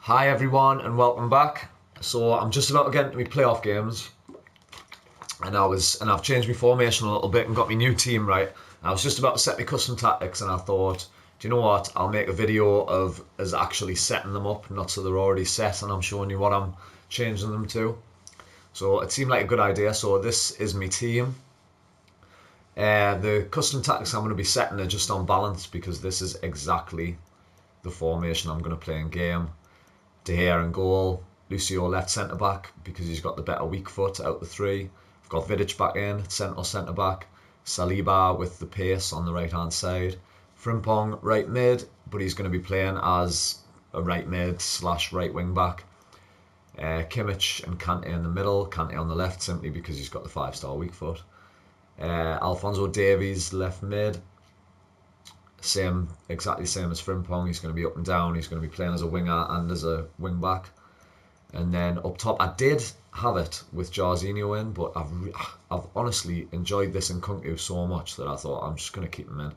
Hi everyone and welcome back. So I'm just about to get into my playoff games, and I've changed my formation a little bit and got my new team right. And I was just about to set my custom tactics, and I thought, do you know what? I'll make a video of us actually setting them up, not so they're already set, and I'm showing you what I'm changing them to. So it seemed like a good idea. So this is my team. The custom tactics I'm going to be setting are just on balance because this is exactly the formation I'm going to play in game. De Gea in goal, Lucio left centre back because he's got the better weak foot out the three. I've got Vidic back in, centre back. Saliba with the pace on the right hand side. Frimpong right mid, but he's going to be playing as a right mid / right wing back. Kimmich and Kante in the middle, Kante on the left simply because he's got the 5-star weak foot. Alphonso Davies left mid, exactly same as Frimpong. He's going to be up and down. He's going to be playing as a winger and as a wing back. And then up top, I did have it with Jorginho in, but I've honestly enjoyed this Nkunku so much that I thought I'm just going to keep him in.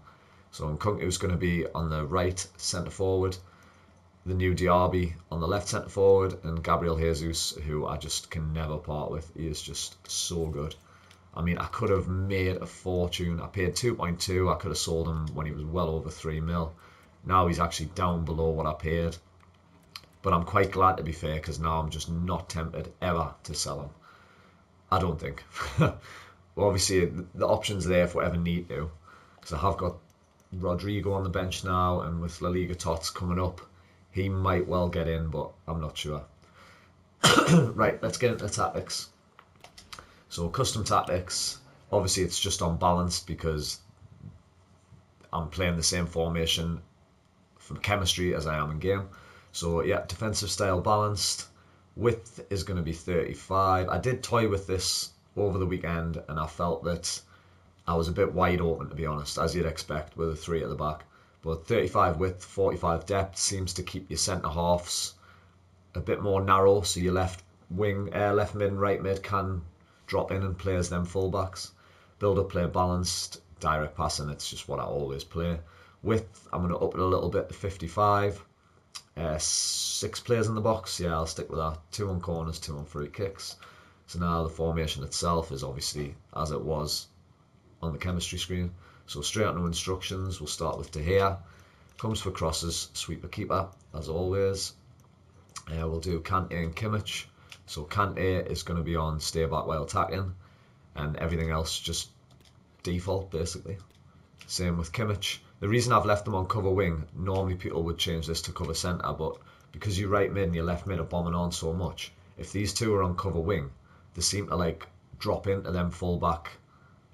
So Nkunku's going to be on the right centre forward, the new Diaby on the left centre forward, and Gabriel Jesus, who I just can never part with. He is just so good. I mean, I could have made a fortune. I paid 2.2. I could have sold him when he was well over 3 mil. Now he's actually down below what I paid. But I'm quite glad, to be fair, because now I'm just not tempted ever to sell him. I don't think. Well, obviously, the option's there if we ever need to. Because I have got Rodrigo on the bench now, and with La Liga Tots coming up, he might well get in, but I'm not sure. Right, let's get into tactics. So custom tactics, obviously it's just on balance because I'm playing the same formation for chemistry as I am in game. So yeah, defensive style balanced. Width is going to be 35. I did toy with this over the weekend and I felt that I was a bit wide open, to be honest, as you'd expect with a 3 at the back. But 35 width, 45 depth seems to keep your centre halves a bit more narrow, so your left wing, left mid and right mid can drop in and play as them fullbacks. Build up play balanced, direct passing, it's just what I always play. Width, I'm going to up it a little bit to 55. 6 players in the box, yeah, I'll stick with that. 2 on corners, 2 on free kicks. So now the formation itself is obviously as it was on the chemistry screen. So straight on to instructions, we'll start with De Gea. Comes for crosses, sweeper keeper, as always. We'll do Kante and Kimmich. So Kante is going to be on stay back while attacking, and everything else just default basically. Same with Kimmich. The reason I've left them on cover wing, normally people would change this to cover centre, but because your right mid and your left mid are bombing on so much, if these two are on cover wing, they seem to like drop into them full back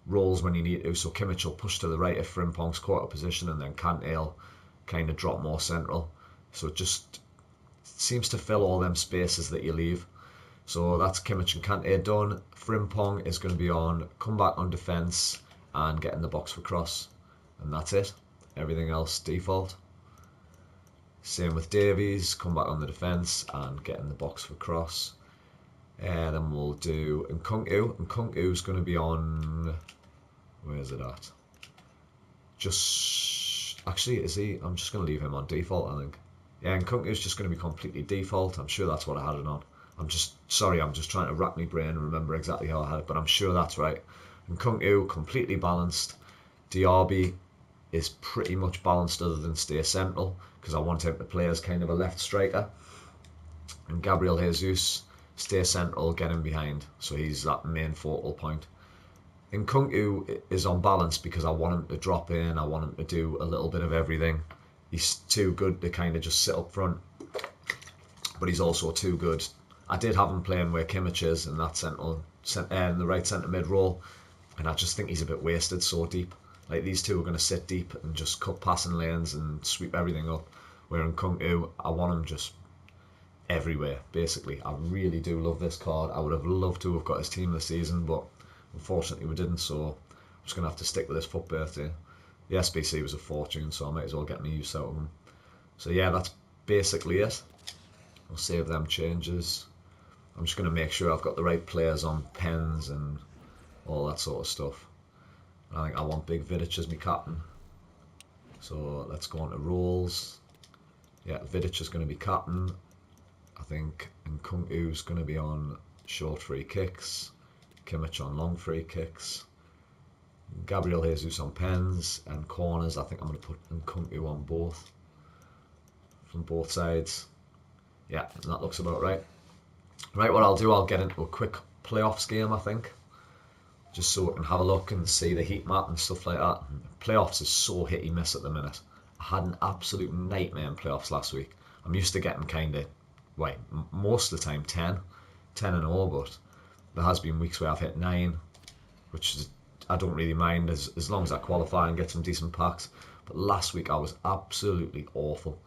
roles when you need to. So Kimmich will push to the right if Frimpong's quarter position, and then Kante will kind of drop more central. So it just seems to fill all them spaces that you leave. So that's Kimmich and Kante done. Frimpong is going to be on come back on defence and get in the box for cross. And that's it. Everything else default. Same with Davies, come back on the defence and get in the box for cross. Then we'll do Nkunku. Nkunku's going to be on... Where is it at? Actually, is he? I'm just going to leave him on default, I think. Yeah, Nkunku's just going to be completely default. I'm sure that's what I had it on. I'm just trying to rack my brain and remember exactly how I had it, but I'm sure that's right. Nkunku, completely balanced. Diaby is pretty much balanced other than stay central, because I want him to play as kind of a left striker. And Gabriel Jesus, stay central, get him behind, so he's that main focal point. Nkunku is on balance because I want him to drop in, I want him to do a little bit of everything. He's too good to kind of just sit up front, but he's also too good. I did have him playing where Kimmich is in that the right centre mid role, and I just think he's a bit wasted so deep. Like, these two are going to sit deep and just cut passing lanes and sweep everything up, where in Nkunku, I want him just everywhere, basically. I really do love this card. I would have loved to have got his team this season, but unfortunately we didn't, so I'm just going to have to stick with his FUT birthday. The SBC was a fortune, so I might as well get me use out of him. So yeah, that's basically it. I'll save them changes. I'm just going to make sure I've got the right players on pens and all that sort of stuff. I think I want Big Vidic as my captain. So let's go on to roles. Yeah, Vidic is going to be captain. I think Nkunku's going to be on short free kicks, Kimmich on long free kicks, Gabriel Jesus on pens, and corners. I think I'm going to put Nkunku on both, from both sides. Yeah, that looks about right. Right, what I'll do, I'll get into a quick playoffs game, I think, just so we can have a look and see the heat map and stuff like that. Playoffs is so hit and miss at the minute. I had an absolute nightmare in playoffs last week. I'm used to getting kind of, well, most of the time 10 and 0, but there has been weeks where I've hit 9, which is, I don't really mind as long as I qualify and get some decent packs. But last week I was absolutely awful.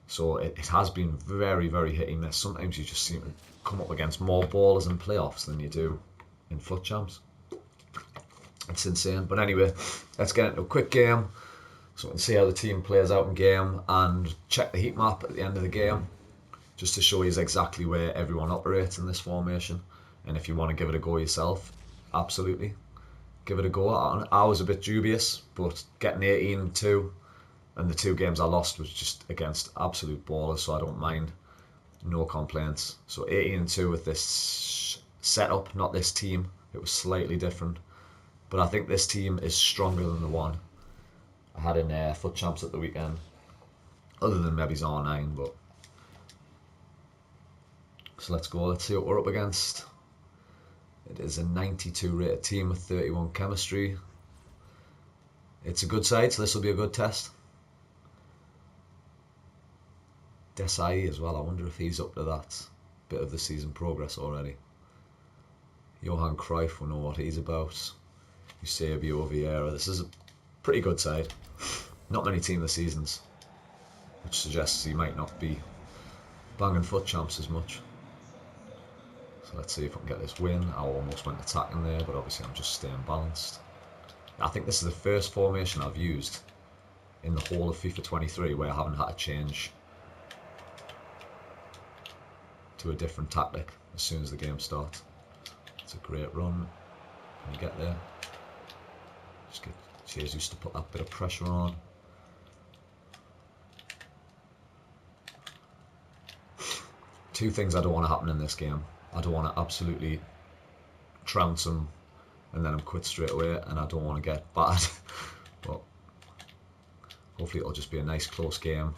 So it has been very, very hit and miss. Sometimes you just seem to come up against more ballers in playoffs than you do in FUT Champs. It's insane. But anyway, let's get into a quick game so we can see how the team plays out in game and check the heat map at the end of the game, just to show you exactly where everyone operates in this formation. And if you want to give it a go yourself, absolutely give it a go. I was a bit dubious, but getting 18-2 and the 2 games I lost was just against absolute ballers, so I don't mind. No complaints. So 18-2 with this setup, not this team. It was slightly different, but I think this team is stronger than the one I had in FUT Champs at the weekend, other than maybe R9. But so let's go. Let's see what we're up against. It is a 92 rated team with 31 chemistry. It's a good side, so this will be a good test. Desai as well, I wonder if he's up to that bit of the season progress already. Johan Cruyff will know what he's about. Eusebio Vieira. This is a pretty good side. Not many team of the seasons, which suggests he might not be banging FUT Champs as much. So let's see if I can get this win. I almost went attacking there, but obviously I'm just staying balanced. I think this is the first formation I've used in the whole of FIFA 23 where I haven't had to change to a different tactic as soon as the game starts. It's a great run. Can you get there? Just get Jesus to put that bit of pressure on. Two things I don't want to happen in this game. I don't want to absolutely trounce him and then I'm quit straight away, and I don't want to get bad. But hopefully it'll just be a nice close game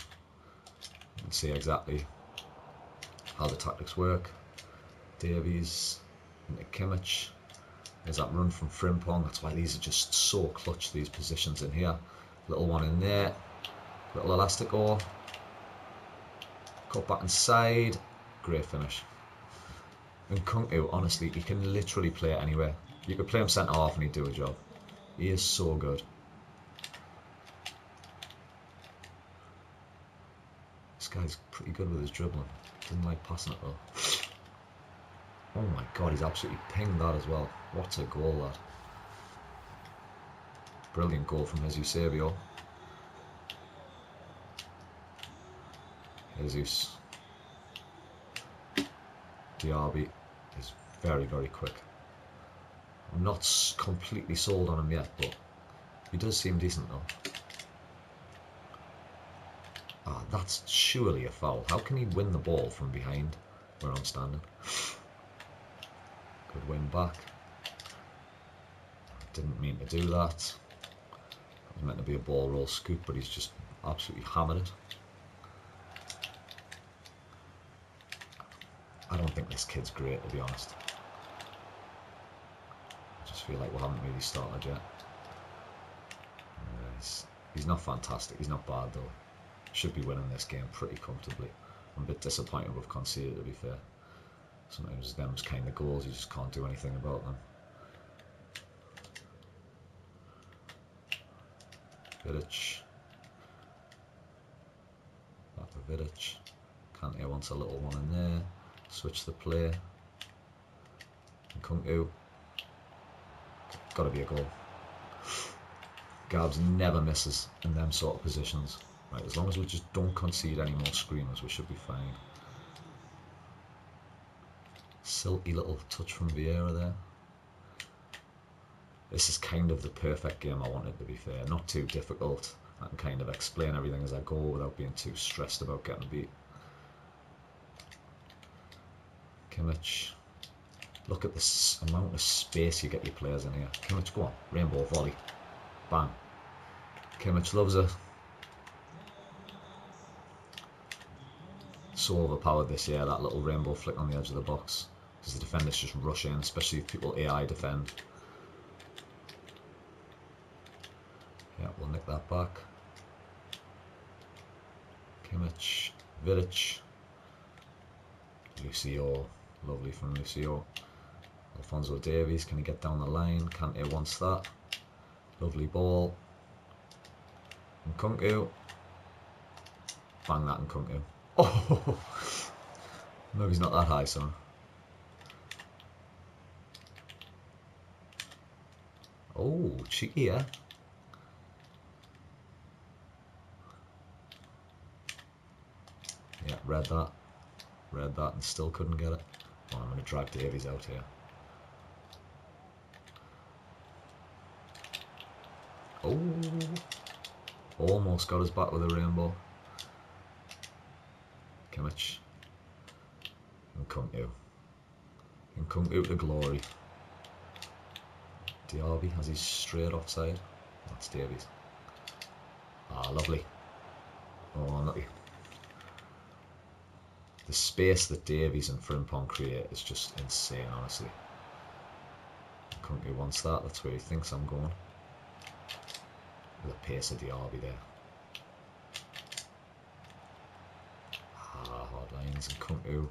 and see exactly how the tactics work. Davies into Kimmich. There's that run from Frimpong. That's why these are just so clutch, these positions in here. Little one in there. Little elastico. Cut back inside. Great finish. And Nkunku, honestly, he can literally play it anywhere. You could play him centre half and he'd do a job. He is so good. This guy's pretty good with his dribbling. Didn't like passing it though. Oh my god, he's absolutely pinged that as well. What a goal, that. Brilliant goal from Eusebio. Jesus. Diaby is very, very quick. I'm not completely sold on him yet, but he does seem decent though. Ah, that's surely a foul. How can he win the ball from behind where I'm standing? Good win back. Didn't mean to do that. It was meant to be a ball roll scoop, but he's just absolutely hammered it. I don't think this kid's great, to be honest. I just feel like we haven't really started yet. He's not fantastic. He's not bad though. Should be winning this game pretty comfortably. I'm a bit disappointed we've conceded, to be fair. Sometimes them's kind of goals, you just can't do anything about them. Vidic. Back for Vidic. Kante wants a little one in there. Switch the play. Nkunku. Gotta be a goal. Gabs never misses in them sort of positions. Right, as long as we just don't concede any more screamers, we should be fine. Silky little touch from Vieira there. This is kind of the perfect game I wanted, to be fair. Not too difficult. I can kind of explain everything as I go without being too stressed about getting beat. Kimmich. Look at this amount of space you get your players in here. Kimmich, go on. Rainbow volley. Bang. Kimmich loves it. So overpowered this year, that little rainbow flick on the edge of the box. Because the defenders just rush in, especially if people AI defend. Yeah, we'll nick that back. Kimmich, Vidic, Lucio, lovely from Lucio. Alphonso Davies, can he get down the line? Kante wants that. Lovely ball. Nkunku. Bang that Nkunku. Oh, maybe he's not that high, son. Oh, cheeky, yeah. Yeah, read that, and still couldn't get it. Oh, I'm going to drag Davies out here. Oh, almost got us back with a rainbow. Kimmich. Nkunku. Nkunku to glory. Diaby has his straight offside. That's Davies. Ah, lovely. Oh, unlucky. The space that Davies and Frimpong create is just insane, honestly. Nkunku wants that, that's where he thinks I'm going. The pace of Diaby there. Ah, hard lines and Nkunku.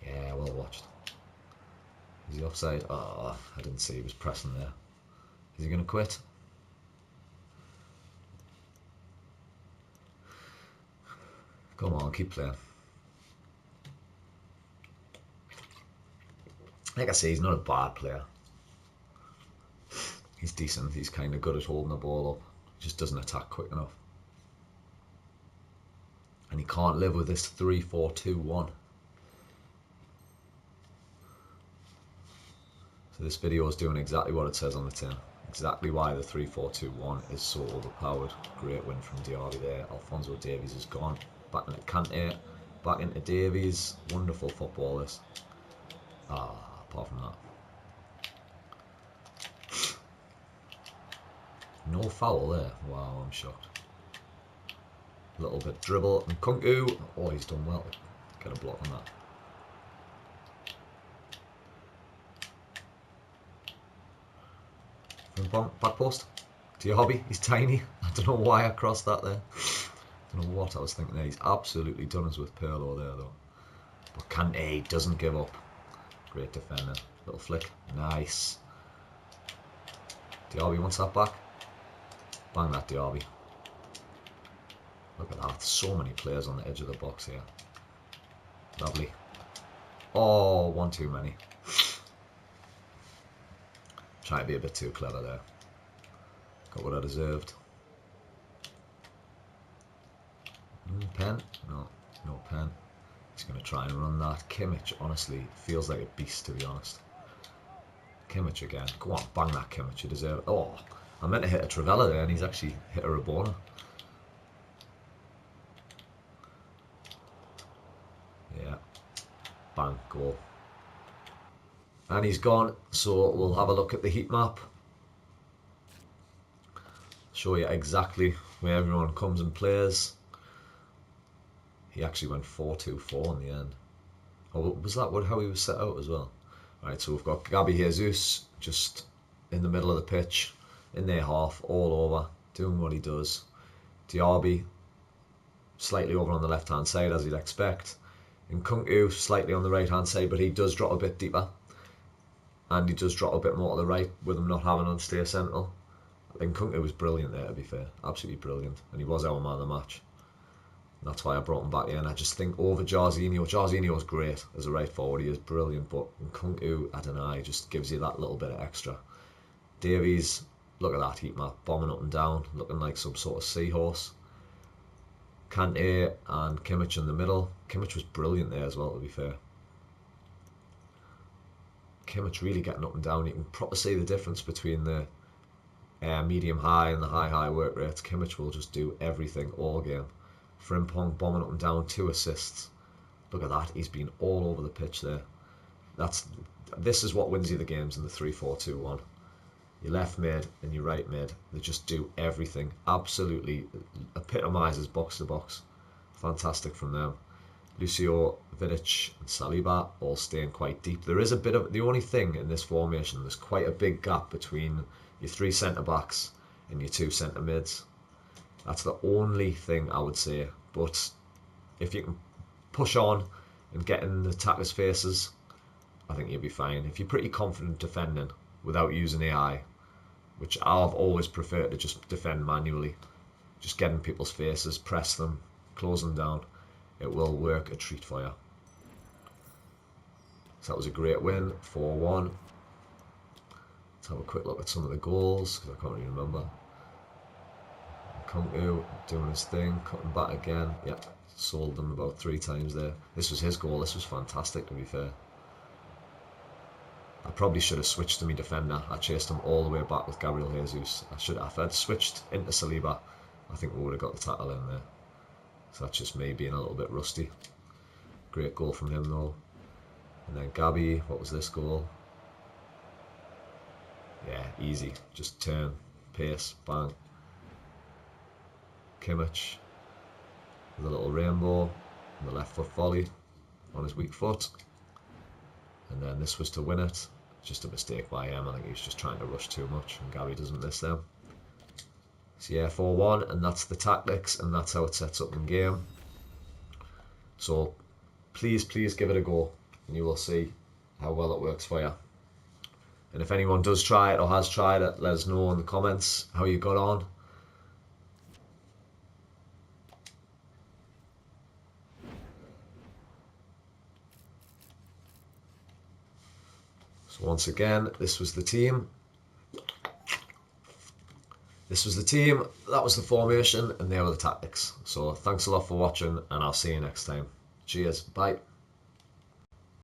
Yeah, well watched. Is he offside? Oh, I didn't see he was pressing there. Is he going to quit? Come on, keep playing. Like I say, he's not a bad player. He's decent. He's kind of good at holding the ball up. He just doesn't attack quick enough. And he can't live with this 3-4-2-1. So this video is doing exactly what it says on the tin. Exactly why the 3-4-2-1 is so overpowered. Great win from Diaby there. Alphonso Davies is gone. Back into Kante. Back into Davies. Wonderful football this. Ah, apart from that. No foul there. Wow, I'm shocked. A little bit dribble and Nkunku. Oh, he's done well. Get a block on that. From back post. Diaby, he's tiny. I don't know why I crossed that there. I don't know what I was thinking there. He's absolutely done us with Pirlo there though. But Kante doesn't give up. Great defender. Little flick. Nice. Diaby wants that back. Bang that Diaby. Look at that. So many players on the edge of the box here. Lovely. Oh, one too many. Trying to be a bit too clever there. Got what I deserved. Pen? No, no pen. He's going to try and run that. Kimmich, honestly, feels like a beast, to be honest. Kimmich again. Go on, bang that Kimmich. You deserve it. Oh, I meant to hit a Trivela there, and he's actually hit a Rabona. Yeah. Bang, goal. And he's gone, so we'll have a look at the heat map. Show you exactly where everyone comes and plays. He actually went 4-2-4 in the end. Oh, was that how he was set out as well? Right, so we've got Gabby Jesus just in the middle of the pitch, in their half, all over, doing what he does. Diaby slightly over on the left hand side as you'd expect. Nkunku slightly on the right hand side, but he does drop a bit deeper. And he does drop a bit more to the right with him not having on stay central. I think Nkunku was brilliant there, to be fair. Absolutely brilliant. And he was our man of the match. That's why I brought him back in. I just think over Jorginho. Jorginho's great as a right forward. He is brilliant. But Nkunku, I don't know, he just gives you that little bit of extra. Davies, look at that heat map. Bombing up and down. Looking like some sort of seahorse. Kante and Kimmich in the middle. Kimmich was brilliant there as well, to be fair. Kimmich really getting up and down. You can probably see the difference between the medium high and the high work rates, Kimmich will just do everything all game. Frimpong bombing up and down, 2 assists. Look at that, he's been all over the pitch there. This is what wins you the games in the 3-4-2-1. Your left mid and your right mid, they just do everything. Absolutely epitomises box to box. Fantastic from them. Lucio, Vidic and Saliba all staying quite deep. There is a bit of, the only thing in this formation, there's quite a big gap between your 3 centre backs and your 2 centre mids. That's the only thing I would say. But if you can push on and get in the attackers' faces, I think you'll be fine. If you're pretty confident defending without using AI, which I've always preferred to just defend manually, just get in people's faces, press them, close them down, it will work a treat for you. So that was a great win, 4-1. Let's have a quick look at some of the goals, because I can't really remember. Kunku doing his thing, cutting back again. Yep, sold them about 3 times there. This was his goal. This was fantastic, to be fair. I probably should have switched to my defender. I chased him all the way back with Gabriel Jesus. If I'd switched into Saliba, I think we would have got the tackle in there. So that's just me being a little bit rusty. Great goal from him though. And then Gabby, what was this goal? Yeah, easy. Just turn, pace, bang. Kimmich with a little rainbow and the left foot volley on his weak foot. And then this was to win it. Just a mistake by him. I think he was just trying to rush too much and Gabby doesn't miss them. So yeah, 4-1, and that's the tactics, and that's how it sets up in game. So please give it a go, and you will see how well it works for you. And if anyone does try it or has tried it, let us know in the comments how you got on. So once again, this was the team. This was the team, that was the formation, and there were the tactics. So thanks a lot for watching, and I'll see you next time. Cheers, bye.